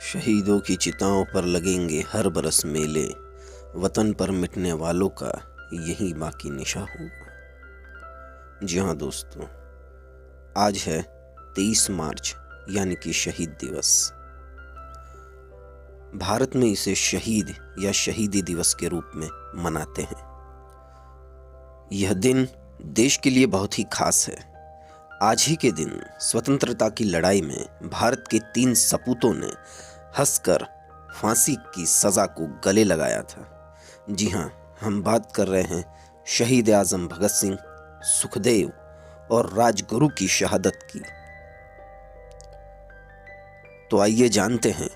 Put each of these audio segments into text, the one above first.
शहीदों की चिताओं पर लगेंगे हर बरस मेले, वतन पर मिटने वालों का यही बाकी निशा होगा। जी हाँ दोस्तों, आज है 23 मार्च यानी कि शहीद दिवस। भारत में इसे शहीद या शहीदी दिवस के रूप में मनाते हैं। यह दिन देश के लिए बहुत ही खास है। आज ही के दिन स्वतंत्रता की लड़ाई में भारत के 3 सपूतों ने हंसकर फांसी की सजा को गले लगाया था। जी हाँ, हम बात कर रहे हैं शहीद आजम भगत सिंह, सुखदेव और राजगुरु की शहादत की। तो आइए जानते हैं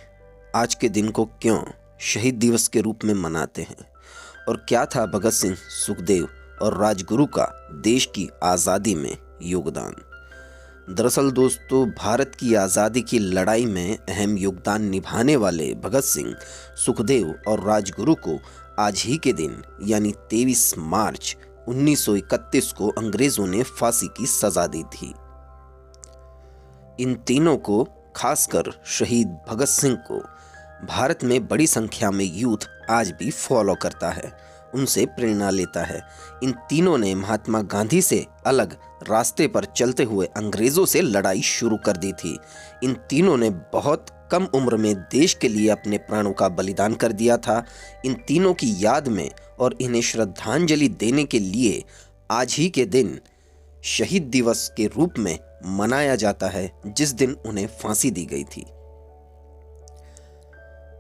आज के दिन को क्यों शहीद दिवस के रूप में मनाते हैं और क्या था भगत सिंह, सुखदेव और राजगुरु का देश की आज़ादी में योगदान। दरअसल दोस्तों, भारत की आज़ादी की लड़ाई में अहम योगदान निभाने वाले भगत सिंह, सुखदेव और राजगुरु को आज ही के दिन यानी 23 मार्च 1931 को अंग्रेजों ने फांसी की सजा दी थी। इन तीनों को, खासकर शहीद भगत सिंह को, भारत में बड़ी संख्या में यूथ आज भी फॉलो करता है, उनसे प्रेरणा लेता है। इन तीनों ने महात्मा गांधी से अलग रास्ते पर चलते हुए अंग्रेजों से लड़ाई शुरू कर दी थी। इन तीनों ने बहुत कम उम्र में देश के लिए अपने प्राणों का बलिदान कर दिया था। इन तीनों की याद में और इन्हें श्रद्धांजलि देने के लिए आज ही के दिन शहीद दिवस के रूप में मनाया जाता है, जिस दिन उन्हें फांसी दी गई थी।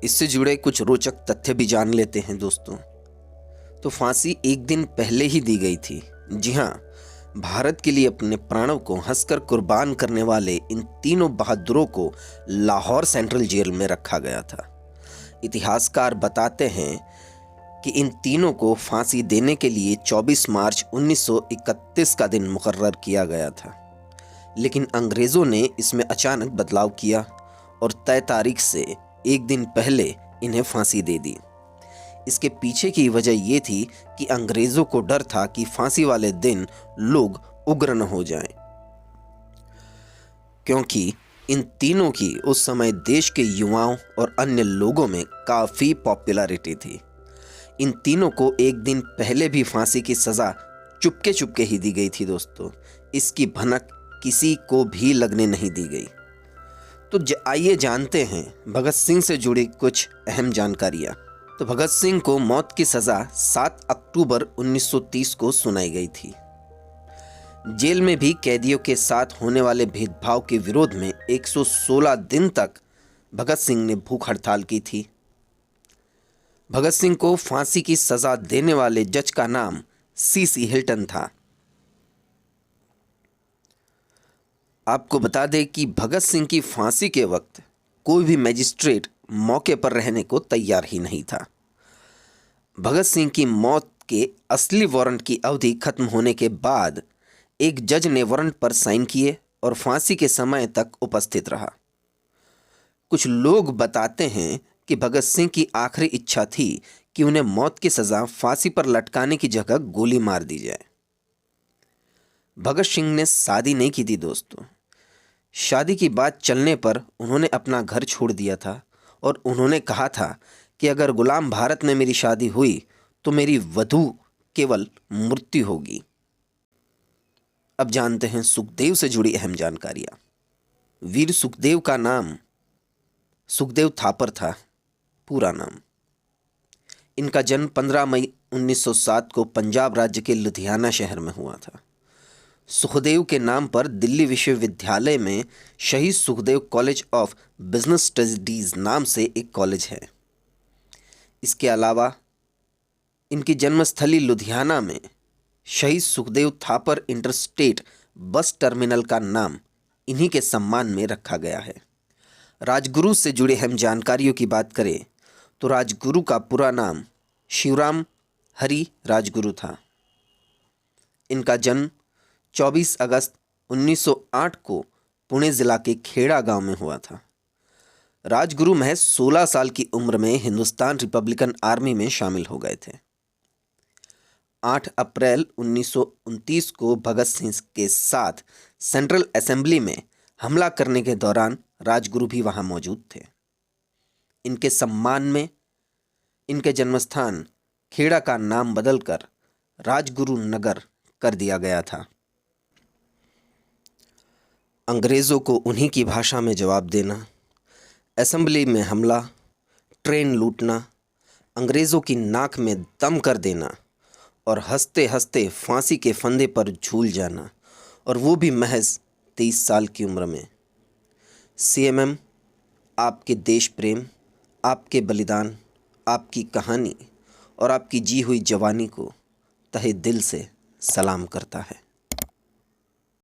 इससे जुड़े कुछ रोचक तथ्य भी जान लेते हैं दोस्तों। तो फांसी एक दिन पहले ही दी गई थी। जी हाँ, भारत के लिए अपने प्राणों को हंसकर कुर्बान करने वाले इन तीनों बहादुरों को लाहौर सेंट्रल जेल में रखा गया था। इतिहासकार बताते हैं कि इन तीनों को फांसी देने के लिए 24 मार्च 1931 का दिन मुकर्रर किया गया था, लेकिन अंग्रेजों ने इसमें अचानक बदलाव किया और तय तारीख से एक दिन पहले इन्हें फांसी दे दी। इसके पीछे की वजह ये थी कि अंग्रेजों को डर था कि फांसी वाले दिन लोग उग्र न हो जाएं, क्योंकि इन तीनों की उस समय देश के युवाओं और अन्य लोगों में काफ़ी पॉपुलैरिटी थी। इन तीनों को एक दिन पहले भी फांसी की सज़ा चुपके चुपके ही दी गई थी दोस्तों। इसकी भनक किसी को भी लगने नहीं दी गई। तो आइए जानते हैं भगत सिंह से जुड़ी कुछ अहम जानकारियाँ। तो भगत सिंह को मौत की सज़ा 7 अक्टूबर 1930 को सुनाई गई थी। जेल में भी कैदियों के साथ होने वाले भेदभाव के विरोध में 116 दिन तक भगत सिंह ने भूख हड़ताल की थी। भगत सिंह को फांसी की सज़ा देने वाले जज का नाम सीसी हिल्टन था। आपको बता दें कि भगत सिंह की फांसी के वक्त कोई भी मजिस्ट्रेट मौके पर रहने को तैयार ही नहीं था। भगत सिंह की मौत के असली वारंट की अवधि खत्म होने के बाद एक जज ने वारंट पर साइन किए और फांसी के समय तक उपस्थित रहा। कुछ लोग बताते हैं कि भगत सिंह की आखिरी इच्छा थी कि उन्हें मौत की सज़ा फांसी पर लटकाने की जगह गोली मार दी जाए। भगत सिंह ने शादी नहीं की थी दोस्तों। शादी की बात चलने पर उन्होंने अपना घर छोड़ दिया था और उन्होंने कहा था कि अगर गुलाम भारत में मेरी शादी हुई तो मेरी वधू केवल मृत्यु होगी। अब जानते हैं सुखदेव से जुड़ी अहम जानकारियाँ। वीर सुखदेव का नाम सुखदेव थापर था, पूरा नाम। इनका जन्म 15 मई 1907 को पंजाब राज्य के लुधियाना शहर में हुआ था। सुखदेव के नाम पर दिल्ली विश्वविद्यालय में शहीद Sukhdev college of business studies नाम से एक कॉलेज है। इसके अलावा इनकी जन्मस्थली लुधियाना में शहीद Sukhdev Thapar interstate bus terminal का नाम इन्हीं के सम्मान में रखा गया है। राजगुरु से जुड़े अहम जानकारियों की बात करें तो राजगुरु का पूरा नाम शिवराम हरि राजगुरु था। इनका जन्म 24 अगस्त 1908 को पुणे जिला के खेड़ा गांव में हुआ था। राजगुरु महज 16 साल की उम्र में हिंदुस्तान रिपब्लिकन आर्मी में शामिल हो गए थे। 8 अप्रैल 1929 को भगत सिंह के साथ सेंट्रल असेंबली में हमला करने के दौरान राजगुरु भी वहां मौजूद थे। इनके सम्मान में इनके जन्मस्थान खेड़ा का नाम बदलकर राजगुरु नगर कर दिया गया था। अंग्रेज़ों को उन्हीं की भाषा में जवाब देना, असेंबली में हमला, ट्रेन लूटना, अंग्रेज़ों की नाक में दम कर देना और हंसते हंसते फांसी के फंदे पर झूल जाना, और वो भी महज 23 साल की उम्र में। CMM, आपके देश प्रेम, आपके बलिदान, आपकी कहानी और आपकी जी हुई जवानी को तहे दिल से सलाम करता है।